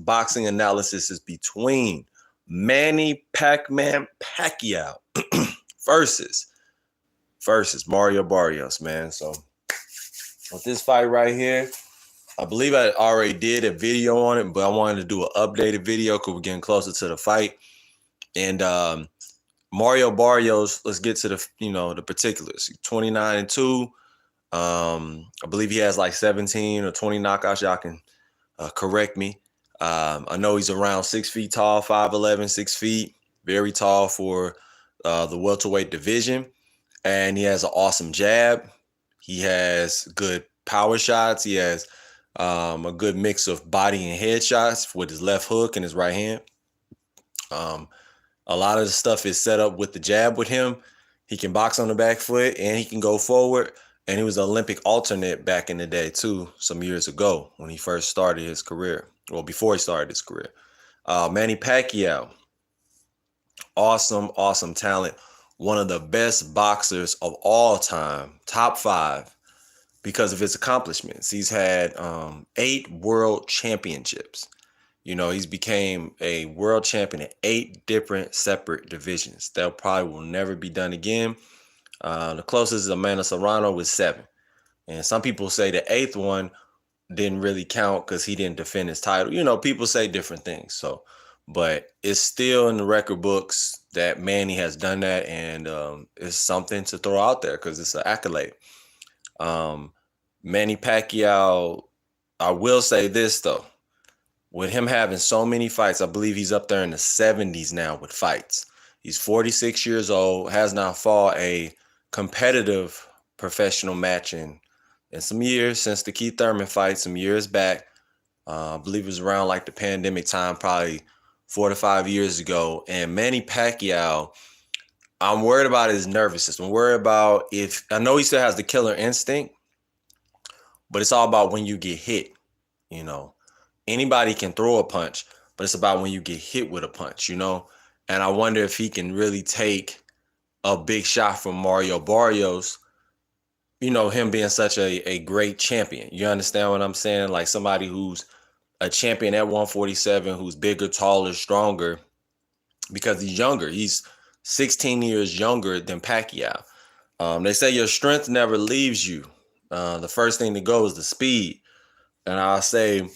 boxing analysis is between Manny Pacquiao versus Mario Barrios, man. So with this fight right here, I believe I already did a video on it, but I wanted to do an updated video because we're getting closer to the fight. And Mario Barrios, let's get to the particulars. 29-2. I believe he has like 17 or 20 knockouts. Y'all can correct me. I know he's around 6 feet tall, 5'11", 6 feet, very tall for the welterweight division. And he has an awesome jab. He has good power shots. He has a good mix of body and head shots with his left hook and his right hand. A lot of the stuff is set up with the jab with him. He can box on the back foot and he can go forward. And he was an Olympic alternate back in the day too, some years ago when he first started his career. Well, before he started his career. Manny Pacquiao, awesome talent. One of the best boxers of all time, top 5, because of his accomplishments. He's had 8 world championships. You know, he's became a world champion in 8 different separate divisions. That probably will never be done again. The closest is Amanda Serrano with 7. And some people say the 8th one didn't really count because he didn't defend his title. You know, people say different things. So, but it's still in the record books that Manny has done that, and it's something to throw out there because it's an accolade. Manny Pacquiao, I will say this though, with him having so many fights, I believe he's up there in the 70s now with fights. He's 46 years old, has not fought a competitive professional match in some years since the Keith Thurman fight, some years back. I believe it was around like the pandemic time, probably 4 to 5 years ago. And Manny Pacquiao, I'm worried about his nervous system. I'm worried about I know he still has the killer instinct, but it's all about when you get hit. You know, anybody can throw a punch, but it's about when you get hit with a punch, you know? And I wonder if he can really take a big shot from Mario Barrios, you know, him being such a great champion. You understand what I'm saying? Like somebody who's a champion at 147, who's bigger, taller, stronger, because he's younger. He's 16 years younger than Pacquiao. They say your strength never leaves you. The first thing to go is the speed. And I'll say,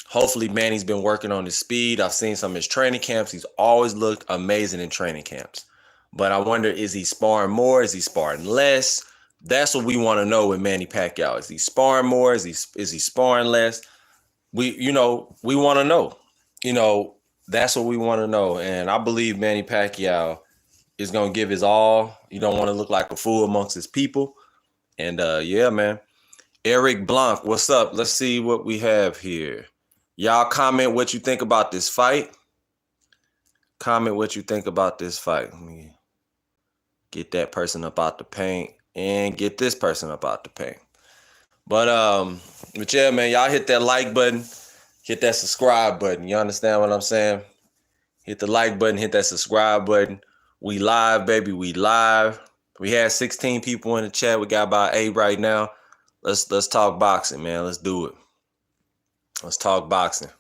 hopefully Manny's been working on his speed. I've seen some of his training camps. He's always looked amazing in training camps. But I wonder, is he sparring more? Is he sparring less? That's what we want to know with Manny Pacquiao. Is he sparring more? Is he sparring less? We want to know. You know, that's what we want to know. And I believe Manny Pacquiao is going to give his all. You don't want to look like a fool amongst his people. And yeah, man. Eric Blanc, what's up? Let's see what we have here. Y'all comment what you think about this fight. Comment what you think about this fight. Let me get that person up out the paint and get this person up out the paint. But yeah, man, y'all hit that like button, hit that subscribe button. You understand what I'm saying? Hit the like button, hit that subscribe button. We live, baby. We live. We had 16 people in the chat. We got about 8 right now. Let's talk boxing, man. Let's do it. Let's talk boxing.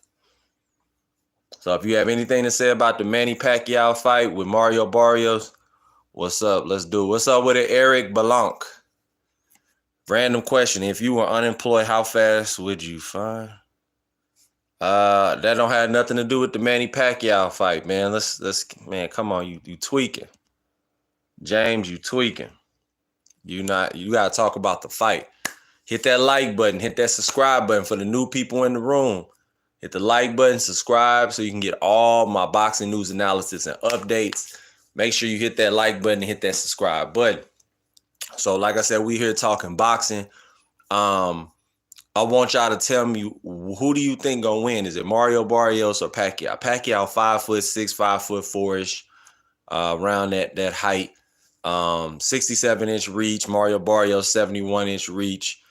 So if you have anything to say about the Manny Pacquiao fight with Mario Barrios, what's up? Let's do it. What's up with it, Eric Blanc? Random question. If you were unemployed, how fast would you find? That don't have nothing to do with the Manny Pacquiao fight, man. Man, come on, you tweaking. James, you tweaking. You gotta talk about the fight. Hit that like button, hit that subscribe button for the new people in the room. Hit the like button, subscribe so you can get all my boxing news analysis and updates. Make sure you hit that like button and hit that subscribe button. So like I said, we here talking boxing. I want y'all to tell me, who do you think gonna win? Is it Mario Barrios or Pacquiao? Pacquiao 5'6", 5'4"-ish, around that height. 67-inch reach. Mario Barrios 71-inch reach.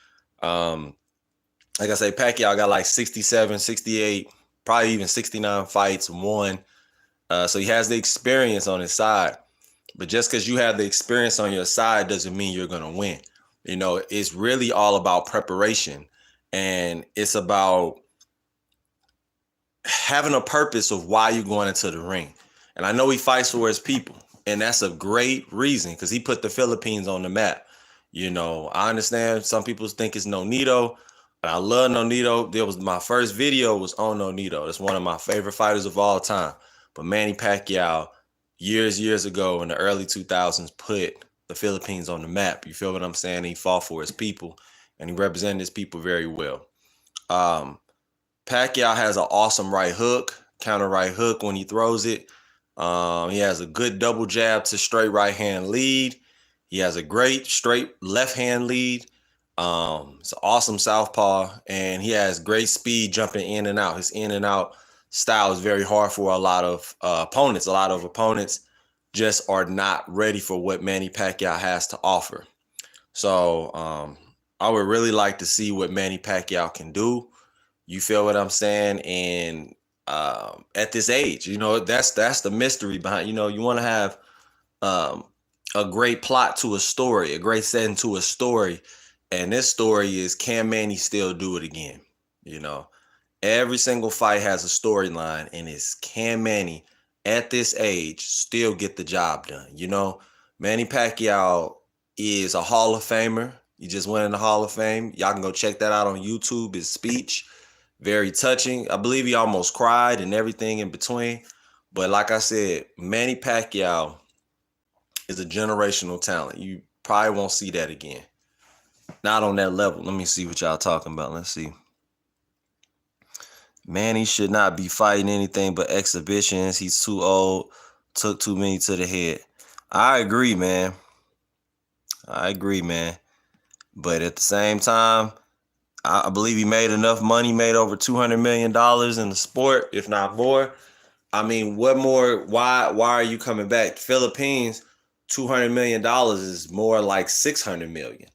Like I say, Pacquiao got like 67, 68, probably even 69 fights won. So he has the experience on his side. But just because you have the experience on your side doesn't mean you're going to win. You know, it's really all about preparation. And it's about having a purpose of why you're going into the ring. And I know he fights for his people, and that's a great reason because he put the Philippines on the map. You know, I understand some people think it's Nonito, but I love Nonito. There was my first video was on Nonito. That's one of my favorite fighters of all time. But Manny Pacquiao, years ago in the early 2000s, put the Philippines on the map. You feel what I'm saying? He fought for his people, and he represented his people very well. Um, Pacquiao has an awesome right hook, counter right hook when he throws it. He has a good double jab to straight right hand lead. He has a great straight left hand lead. It's an awesome southpaw, and he has great speed jumping in and out. His in and out style is very hard for a lot of opponents. A lot of opponents just are not ready for what Manny Pacquiao has to offer. So I would really like to see what Manny Pacquiao can do. You feel what I'm saying? And at this age, you know, that's the mystery behind. You know, you want to have um, a great plot to a story, a great setting to a story, and this story is, can Manny still do it again? You know, every single fight has a storyline, and it's, can Manny at this age still get the job done? You know, Manny Pacquiao is a Hall of Famer. He just went in the Hall of Fame. Y'all can go check that out on YouTube. His speech, very touching. I believe he almost cried and everything in between. But like I said, Manny Pacquiao is a generational talent. You probably won't see that again. Not on that level. Let me see what y'all talking about. Let's see. Manny should not be fighting anything but exhibitions. He's too old. Took too many to the head. I agree, man. I agree, man. But at the same time, I believe he made enough money, made over $200 million in the sport, if not more. I mean, what more? Why are you coming back? Philippines, $200 million is more like $600 million.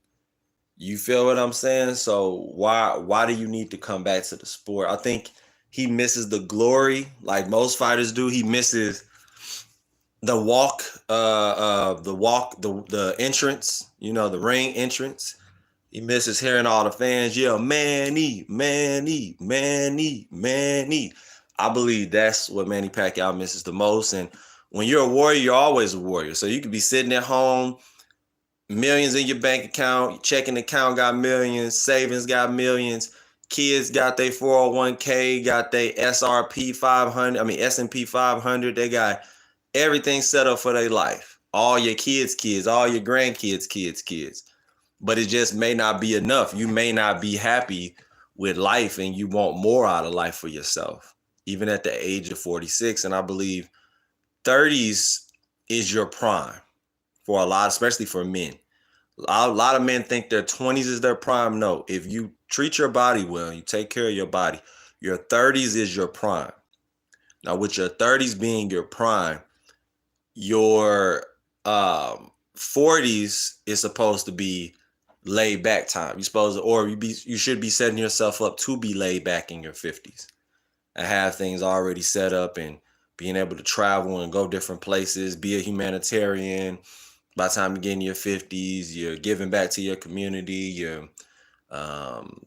You feel what I'm saying? So why do you need to come back to the sport? I think he misses the glory, like most fighters do. He misses the walk, the entrance, you know, the ring entrance. He misses hearing all the fans yell, Manny, Manny, Manny, Manny. I believe that's what Manny Pacquiao misses the most. And when you're a warrior, you're always a warrior. So you could be sitting at home, millions in your bank account, your checking account got millions, savings got millions, kids got their 401k, got their S&P 500. They got everything set up for their life. All your kids, all your grandkids, kids. But it just may not be enough. You may not be happy with life and you want more out of life for yourself, even at the age of 46. And I believe 30s is your prime for a lot, especially for men. A lot of men think their 20s is their prime. No, if you treat your body well, you take care of your body, your 30s is your prime. Now, with your 30s being your prime, your 40s is supposed to be laid back time. You should be setting yourself up to be laid back in your 50s and have things already set up and being able to travel and go different places, be a humanitarian. By the time you get in your 50s, you're giving back to your community, you're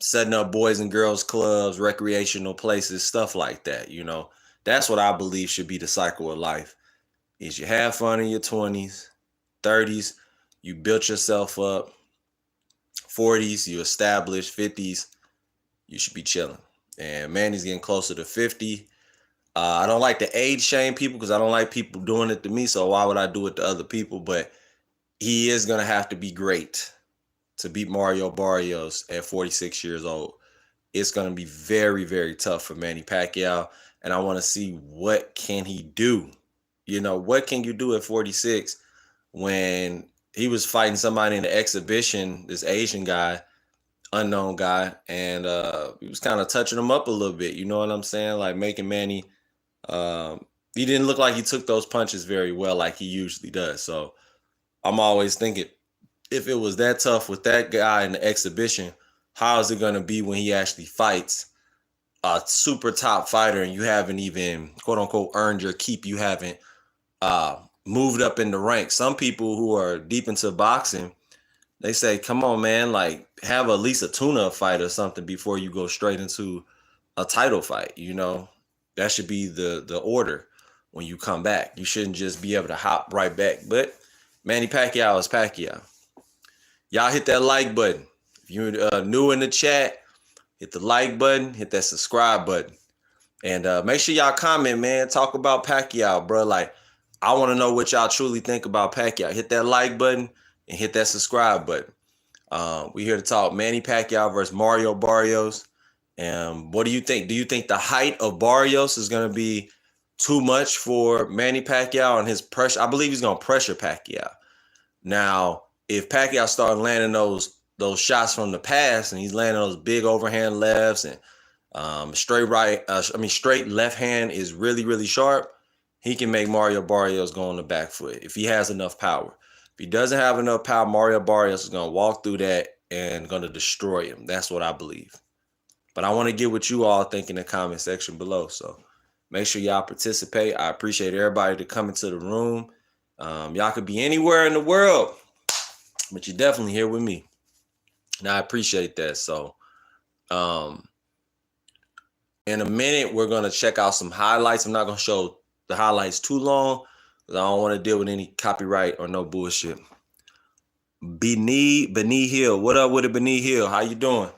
setting up boys and girls clubs, recreational places, stuff like that. You know, that's what I believe should be the cycle of life. Is you have fun in your 20s, 30s, you built yourself up, 40s, you established, 50s, you should be chilling. And Manny's getting closer to 50. I don't like to age shame people because I don't like people doing it to me. So why would I do it to other people? But he is going to have to be great to beat Mario Barrios at 46 years old. It's going to be very, very tough for Manny Pacquiao. And I want to see what can he do. You know, what can you do at 46 when he was fighting somebody in the exhibition, this Asian guy, unknown guy, and he was kind of touching him up a little bit. You know what I'm saying? Like making Manny, he didn't look like he took those punches very well like he usually does. So I'm always thinking, if it was that tough with that guy in the exhibition, how is it going to be when he actually fights a super top fighter and you haven't even, quote unquote, earned your keep? You haven't moved up in the ranks. Some people who are deep into boxing, they say, come on, man, like have at least a tune-up fight or something before you go straight into a title fight, you know? That should be the order when you come back. You shouldn't just be able to hop right back. But Manny Pacquiao is Pacquiao. Y'all hit that like button. If you're new in the chat, hit the like button, hit that subscribe button. And make sure y'all comment, man. Talk about Pacquiao, bro. Like, I want to know what y'all truly think about Pacquiao. Hit that like button and hit that subscribe button. We here to talk Manny Pacquiao versus Mario Barrios. And what do you think? Do you think the height of Barrios is going to be too much for Manny Pacquiao and his pressure? I believe he's going to pressure Pacquiao. Now, if Pacquiao started landing those shots from the past and he's landing those big overhand lefts and straight left hand is really, really sharp, he can make Mario Barrios go on the back foot if he has enough power. If he doesn't have enough power, Mario Barrios is going to walk through that and going to destroy him. That's what I believe. But I want to get what you all think in the comment section below. So make sure y'all participate. I appreciate everybody to come into the room. Y'all could be anywhere in the world, but you're definitely here with me. And I appreciate that. So in a minute, we're going to check out some highlights. I'm not going to show the highlights too long because I don't want to deal with any copyright or no bullshit. Benny Hill. What up with it, Benny Hill? How you doing?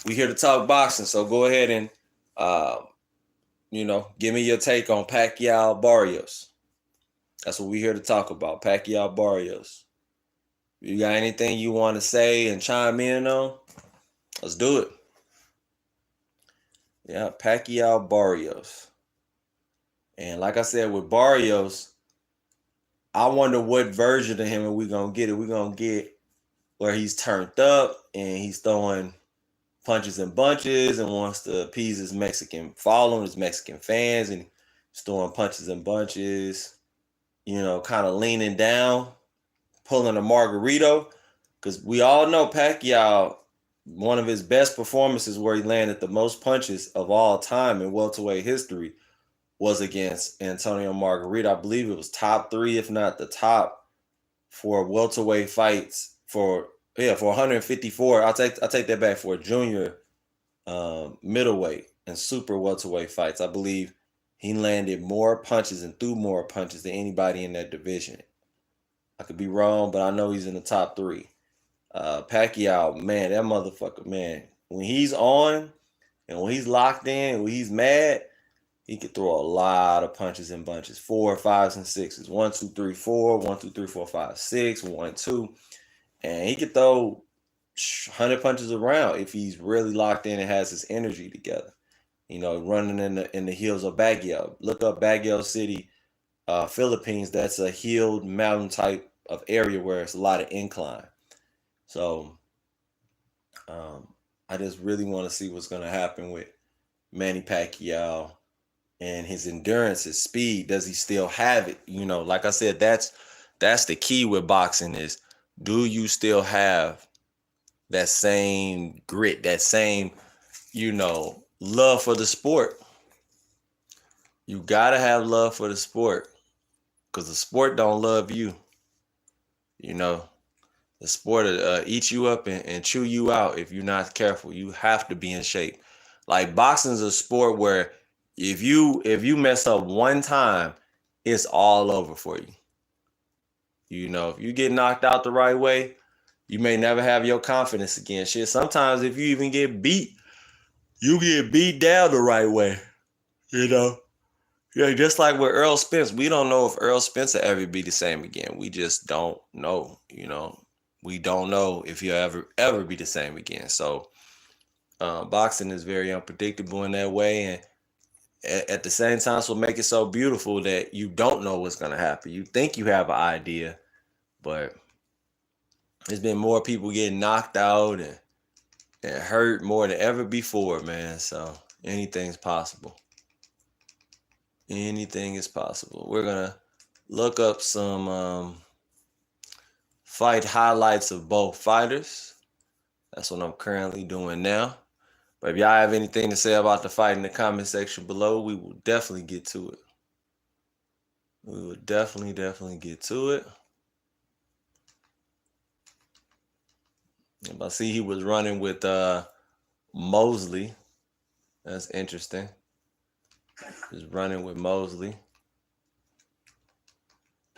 We here to talk boxing, so go ahead and, give me your take on Pacquiao Barrios. That's what we here to talk about, Pacquiao Barrios. You got anything you want to say and chime in on? Let's do it. Yeah, Pacquiao Barrios. And like I said, with Barrios, I wonder what version of him are we going to get. Are we going to get where he's turned up and he's throwing punches and bunches and wants to appease his Mexican following, his Mexican fans, and he's throwing punches and bunches, kind of leaning down, pulling a Margarito? Because we all know Pacquiao, one of his best performances where he landed the most punches of all time in welterweight history was against Antonio Margarito. I believe it was top 3, if not the top, for welterweight fights for 154. I'll take that back, for a junior middleweight and super welterweight fights. I believe he landed more punches and threw more punches than anybody in that division. I could be wrong, but I know he's in the top 3. Pacquiao, man, that motherfucker, man, when he's on and when he's locked in, when he's mad, he could throw a lot of punches and bunches. 4, 5s, and 6s. 1, 2, 3, 4. 1, 2, 3, 4, 5, 6. 1, 2. And he could throw 100 punches around if he's really locked in and has his energy together. Running in the hills of Baguio. Look up Baguio City, Philippines. That's a hilled mountain type of area where it's a lot of incline. So I just really want to see what's going to happen with Manny Pacquiao and his endurance, his speed. Does he still have it? Like I said, that's the key with boxing is, do you still have that same grit, that same, love for the sport? You got to have love for the sport because the sport don't love you. The sport will eat you up and chew you out if you're not careful. You have to be in shape. Like, boxing is a sport where if you mess up one time, it's all over for you. If you get knocked out the right way, you may never have your confidence again. Shit, sometimes if you even get beat, you get beat down the right way. Yeah, just like with Earl Spence, we don't know if Earl Spence will ever be the same again. We just don't know. We don't know if he'll ever be the same again. So boxing is very unpredictable in that way, and at the same time, so make it so beautiful that you don't know what's going to happen. You think you have an idea, but there's been more people getting knocked out and hurt more than ever before, man. So anything's possible. Anything is possible. We're going to look up some fight highlights of both fighters. That's what I'm currently doing now. But if y'all have anything to say about the fight in the comment section below, we will definitely get to it. We will definitely get to it. I see he was running with Mosley. That's interesting. Just running with Mosley.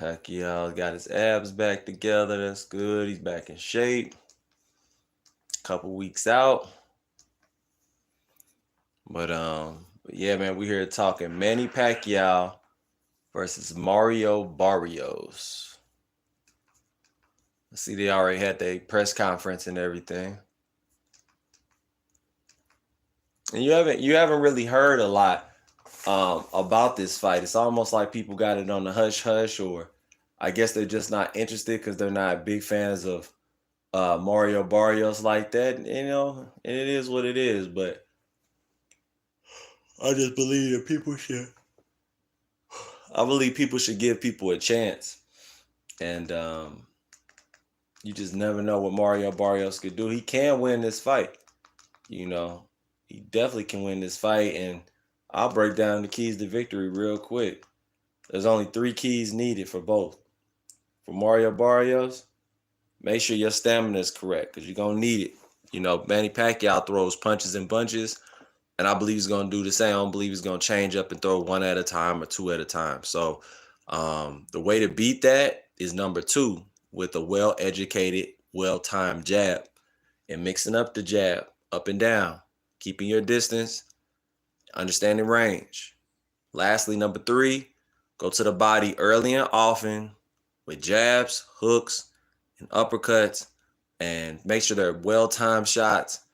Pacquiao got his abs back together. That's good. He's back in shape. Couple weeks out. But yeah, man, we here talking Manny Pacquiao versus Mario Barrios. I see they already had their press conference and everything. And you haven't really heard a lot about this fight. It's almost like people got it on the hush hush, or I guess they're just not interested because they're not big fans of Mario Barrios like that. And, and it is what it is. But I just believe that people should. I believe people should give people a chance, and you just never know what Mario Barrios could do. He can win this fight. He definitely can win this fight, and I'll break down the keys to victory real quick. There's only 3 keys needed for both. For Mario Barrios, make sure your stamina is correct because you're going to need it. Manny Pacquiao throws punches and bunches, and I believe he's going to do the same. I don't believe he's going to change up and throw 1 at a time or 2 at a time. So the way to beat that is number 2, with a well-educated, well-timed jab and mixing up the jab up and down, keeping your distance, understanding range. Lastly, number 3, go to the body early and often with jabs, hooks, and uppercuts, and make sure they're well-timed shots,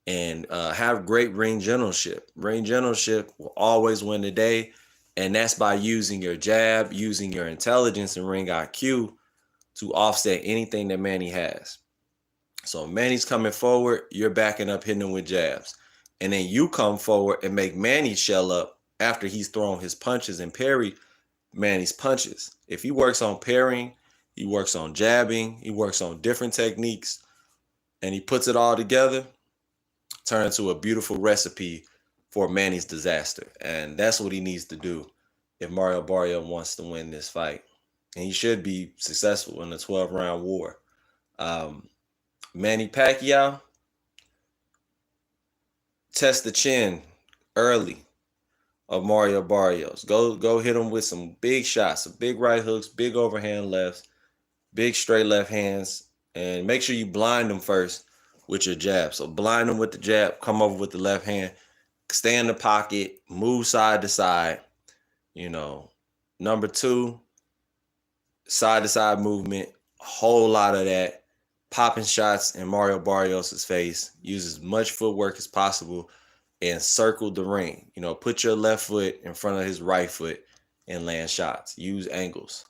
and have great ring generalship. Ring generalship will always win the day, and that's by using your jab, using your intelligence and ring IQ to offset anything that Manny has. So Manny's coming forward, you're backing up, hitting him with jabs. And then you come forward and make Manny shell up after he's thrown his punches and parry Manny's punches. If he works on parrying, he works on jabbing, he works on different techniques, and he puts it all together, turn into a beautiful recipe for Manny's disaster. And that's what he needs to do if Mario Barrios wants to win this fight. And he should be successful in the 12-round war. Manny Pacquiao, test the chin early of Mario Barrios. Go hit him with some big shots, some big right hooks, big overhand lefts, big straight left hands, and make sure you blind him first with your jab. So blind him with the jab, come over with the left hand, stay in the pocket, move side to side. Number 2, side to side movement, a whole lot of that. Popping shots in Mario Barrios' face. Use as much footwork as possible and circle the ring. Put your left foot in front of his right foot and land shots. Use angles.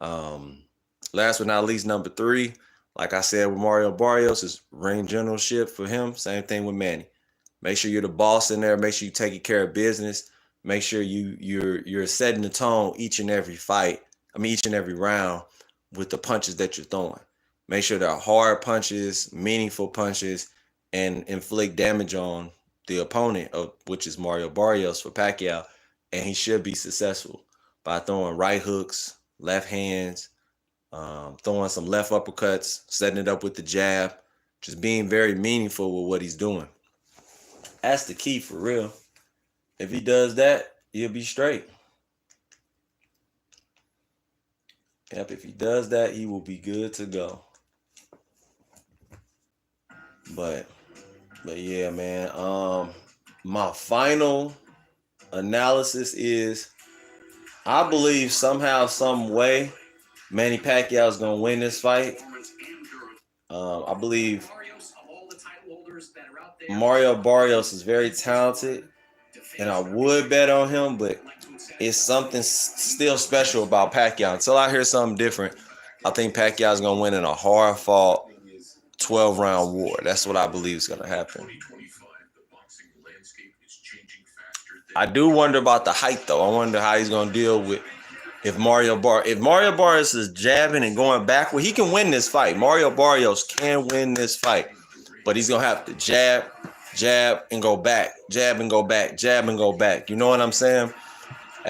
Last but not least, number 3, like I said with Mario Barrios, is ring generalship for him. Same thing with Manny. Make sure you're the boss in there. Make sure you're taking care of business. Make sure you're setting the tone each and every fight. Each and every round with the punches that you're throwing. Make sure they're hard punches, meaningful punches, and inflict damage on the opponent, which is Mario Barrios for Pacquiao. And he should be successful by throwing right hooks, left hands, throwing some left uppercuts, setting it up with the jab, just being very meaningful with what he's doing. That's the key for real. If he does that, he'll be straight. Yep, if he does that, he will be good to go. But yeah, man. My final analysis is I believe somehow, some way, Manny Pacquiao is gonna win this fight. I believe Mario Barrios is very talented, and I would bet on him, but it's something still special about Pacquiao. Until I hear something different, I think Pacquiao is gonna win in a hard-fought 12-round war. That's what I believe is going to happen. I do wonder about the height, though. I wonder how he's going to deal with if Mario Barrios is jabbing and going backward. He can win this fight. Mario Barrios can win this fight, but he's going to have to jab and go back, jab and go back, jab and go back. You know what I'm saying?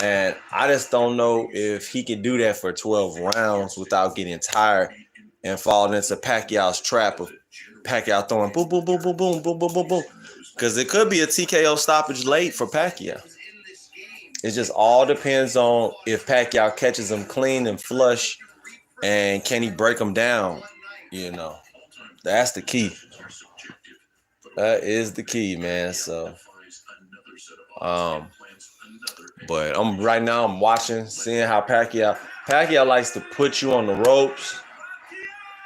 And I just don't know if he can do that for 12 rounds without getting tired and falling into Pacquiao's trap of Pacquiao throwing boom, boom, boom, boom, boom, boom, boom, boom, boom. Because it could be a TKO stoppage late for Pacquiao. It just all depends on if Pacquiao catches him clean and flush, and can he break him down? You know, that's the key. That is the key, man. So, um, but I'm watching, seeing how Pacquiao likes to put you on the ropes,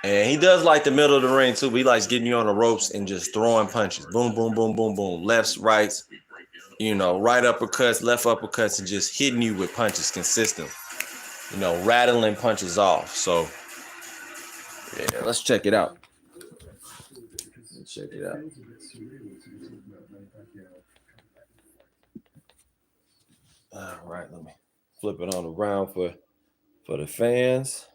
and he does like the middle of the ring too. But he likes getting you on the ropes and just throwing punches, boom, boom, boom, boom, boom, lefts, rights, right uppercuts, left uppercuts, and just hitting you with punches consistent. Rattling punches off. So yeah, let's check it out. Check it out. All right, let me flip it on around for the fans.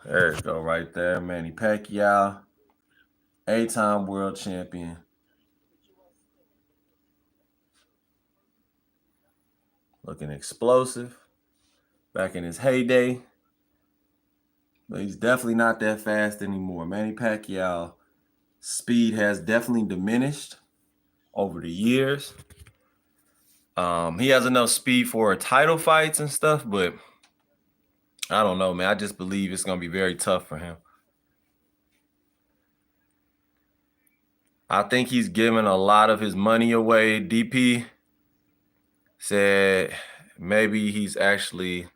There you go, right there. Manny Pacquiao, 8-time world champion. Looking explosive. Back in his heyday. But he's definitely not that fast anymore. Manny Pacquiao speed has definitely diminished over the years. He has enough speed for title fights and stuff, but I don't know, man. I just believe it's going to be very tough for him. I think he's giving a lot of his money away. DP said maybe he's actually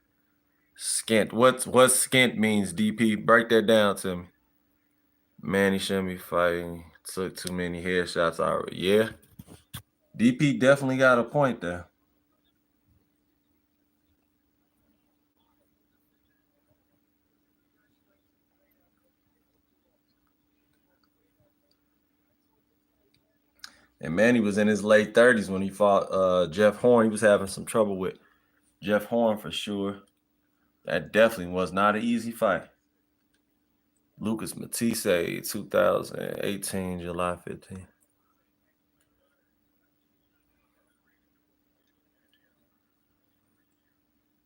skint. What skint means, DP? Break that down to me. Manny shouldn't be fighting. Took too many headshots already. Yeah. DP definitely got a point there. And Manny was in his late 30s when he fought Jeff Horn. He was having some trouble with Jeff Horn for sure. That definitely was not an easy fight. Lucas Matisse, 2018, July 15th.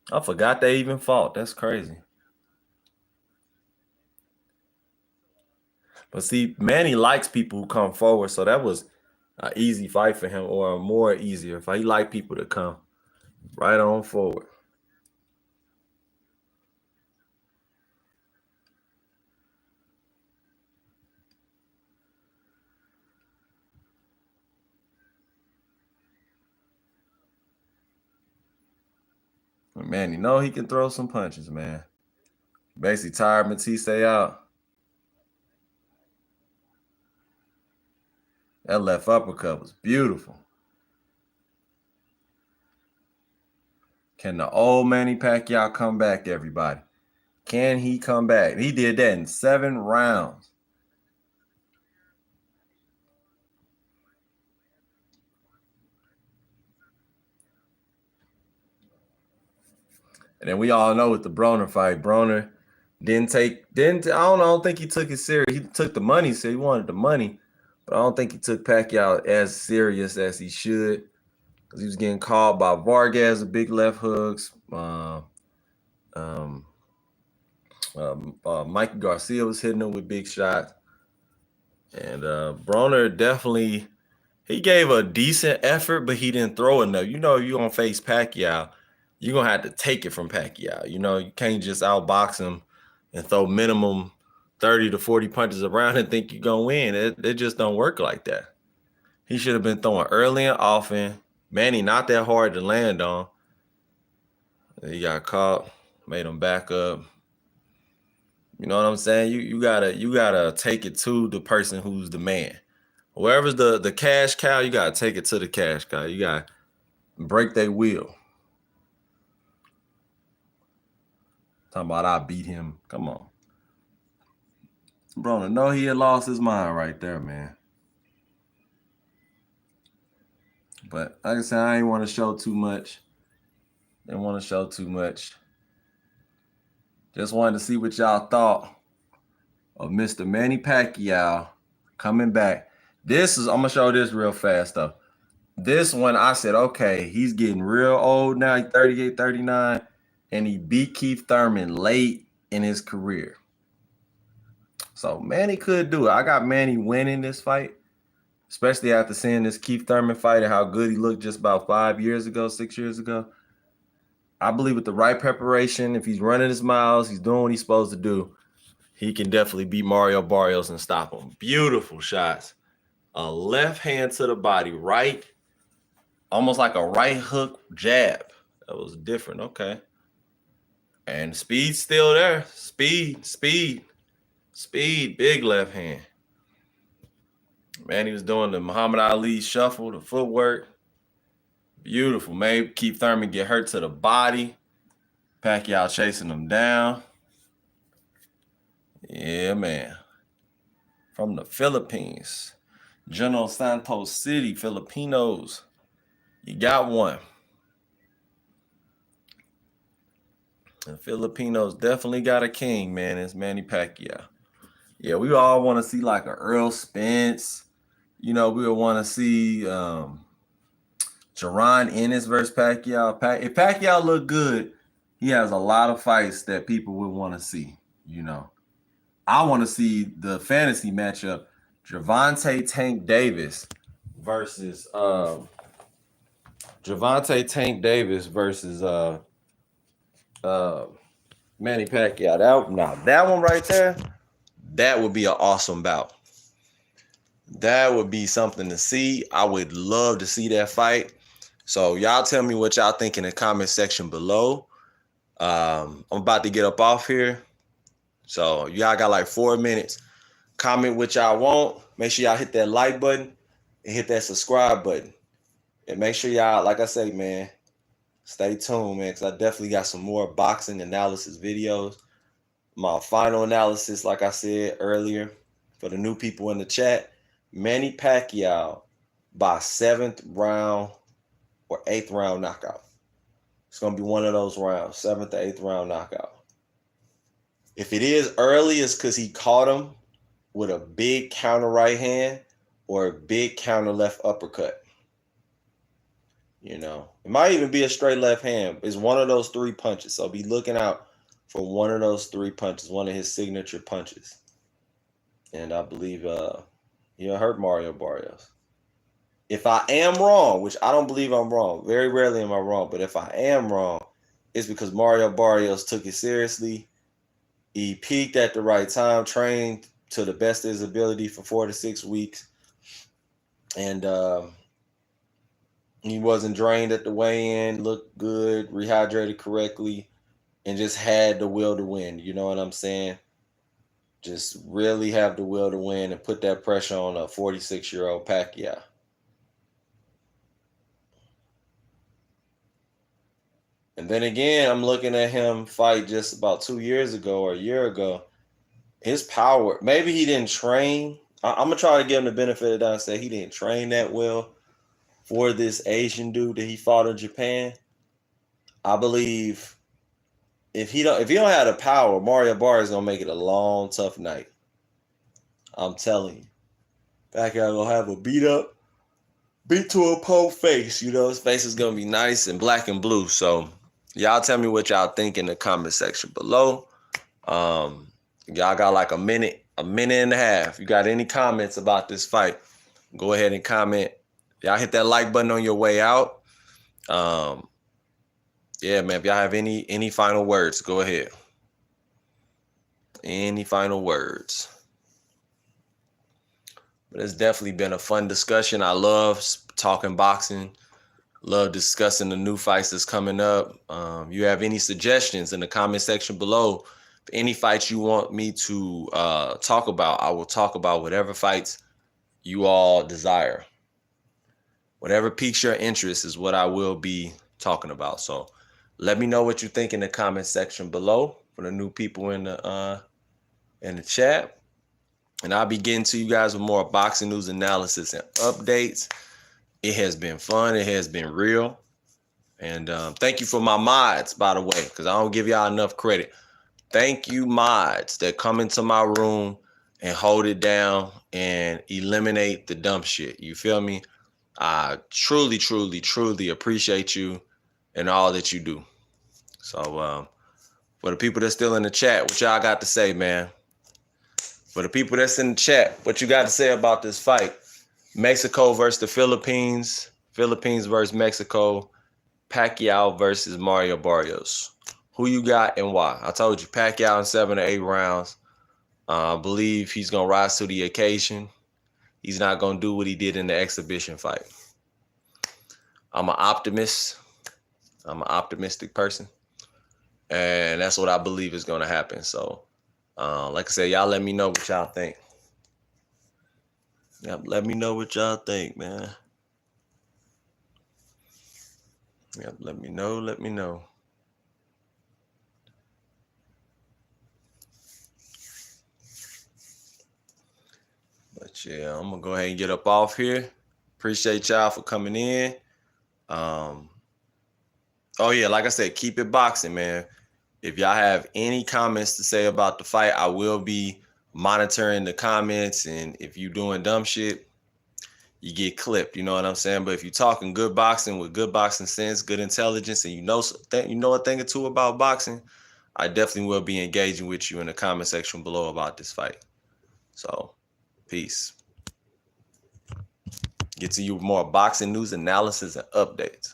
I forgot they even fought. That's crazy. But see, Manny likes people who come forward, so that was an easy fight for him, or a more easier fight. He liked people to come right on forward. Manny, he can throw some punches, man. Basically tired Matisse out. That left uppercut was beautiful. Can the old Manny Pacquiao come back, everybody? Can he come back? He did that in 7 rounds. And then we all know with the Broner fight, Broner I don't think he took it serious. He took the money, so he wanted the money, but I don't think he took Pacquiao as serious as he should, because he was getting called by Vargas with big left hooks. Mikey Garcia was hitting him with big shots, and Broner definitely he gave a decent effort, but he didn't throw enough. You're gonna face Pacquiao, you're gonna have to take it from Pacquiao. You can't just outbox him and throw minimum 30 to 40 punches around and think you're gonna win. It just don't work like that. He should have been throwing early and often. Manny not that hard to land on. He got caught, made him back up. You know what I'm saying? You gotta take it to the person who's the man. Whoever's the cash cow, you gotta take it to the cash cow. You gotta break their wheel. Talking about I beat him. Come on. Bro, no, he had lost his mind right there, man. But like I said, I ain't want to show too much. Didn't want to show too much. Just wanted to see what y'all thought of Mr. Manny Pacquiao coming back. I'm gonna show this real fast though. This one I said, okay, he's getting real old now, 38, 39, and he beat Keith Thurman late in his career. So Manny could do it. I got Manny winning this fight, especially after seeing this Keith Thurman fight and how good he looked just about 5 years ago, 6 years ago. I believe with the right preparation, if he's running his miles, he's doing what he's supposed to do, he can definitely beat Mario Barrios and stop him. Beautiful shots. A left hand to the body, right, almost like a right hook jab. That was different. Okay. And speed's still there. Speed. Big left hand. Man, he was doing the Muhammad Ali shuffle, the footwork. Beautiful. Made Keith Thurman get hurt to the body. Pacquiao chasing him down. Yeah, man. From the Philippines. General Santos City, Filipinos. You got one. The Filipinos definitely got a king, man. It's Manny Pacquiao. Yeah, we all want to see like a Earl Spence. You know, we would want to see Jaron Ennis versus Pacquiao. If Pacquiao looked good, he has a lot of fights that people would want to see. You know, I want to see the fantasy matchup: Gervonta Tank Davis versus Manny Pacquiao. That one right there, that would be an awesome bout. That would be something to see. I would love to see that fight. So y'all tell me what y'all think in the comment section below. I'm about to get up off here. So y'all got like 4 minutes. Comment what y'all want. Make sure y'all hit that like button and hit that subscribe button. And make sure y'all, like I say, man, stay tuned, man, because I definitely got some more boxing analysis videos. My final analysis, like I said earlier, for the new people in the chat, Manny Pacquiao by 7th round or 8th round knockout. It's going to be one of those rounds, 7th or 8th round knockout. If it is early, it's because he caught him with a big counter right hand or a big counter left uppercut. You know, it might even be a straight left hand. It's one of those 3 punches. So be looking out for one of those 3 punches, one of his signature punches. And I believe he'll hurt Mario Barrios. If I am wrong, which I don't believe I'm wrong, very rarely am I wrong, but if I am wrong, it's because Mario Barrios took it seriously. He peaked at the right time, trained to the best of his ability for 4 to 6 weeks. And he wasn't drained at the weigh-in, looked good, rehydrated correctly, and just had the will to win. You know what I'm saying? Just really have the will to win and put that pressure on a 46-year-old Pacquiao. And then again, I'm looking at him fight just about 2 years ago or a year ago. His power, maybe he didn't train. I'm going to try to give him the benefit of the doubt and say he didn't train that well for this Asian dude that he fought in Japan. I believe if he don't have the power, Mario Barrios is going to make it a long, tough night. I'm telling you. Pacquiao going to have a beat to a pole face. You know, his face is going to be nice and black and blue. So y'all tell me what y'all think in the comment section below. Y'all got like a minute and a half. You got any comments about this fight, go ahead and comment. Y'all hit that like button on your way out. Yeah, man, if y'all have any final words, go ahead. Any final words? But it's definitely been a fun discussion. I love talking boxing. Love discussing the new fights that's coming up. You have any suggestions in the comment section below? Any fights you want me to talk about, I will talk about whatever fights you all desire. Whatever piques your interest is what I will be talking about. So let me know what you think in the comment section below for the new people in the chat. And I'll be getting to you guys with more boxing news analysis and updates. It has been fun. It has been real. And thank you for my mods, by the way, because I don't give y'all enough credit. Thank you, mods, that come into my room and hold it down and eliminate the dumb shit. You feel me? I truly, truly, truly appreciate you and all that you do. So for the people that's still in the chat, what y'all got to say, man? For the people that's in the chat, what you got to say about this fight? Mexico versus the Philippines. Philippines versus Mexico. Pacquiao versus Mario Barrios. Who you got and why? I told you Pacquiao in 7 to 8 rounds. I believe he's gonna rise to the occasion. He's not gonna do what he did in the exhibition fight. I'm an optimist. I'm an optimistic person, and that's what I believe is gonna happen. So, like I said, y'all let me know what y'all think. Yep, let me know what y'all think, man. Yep, let me know. Let me know. But yeah, I'm gonna go ahead and get up off here. Appreciate y'all for coming in. Um, oh yeah, like I said, keep it boxing, man. If y'all have any comments to say about the fight, I will be monitoring the comments. And if you doing dumb shit, you get clipped. You know what I'm saying? But if you're talking good boxing with good boxing sense, good intelligence, and you know a thing or two about boxing, I definitely will be engaging with you in the comment section below about this fight. So, peace. Get to you with more boxing news, analysis, and updates.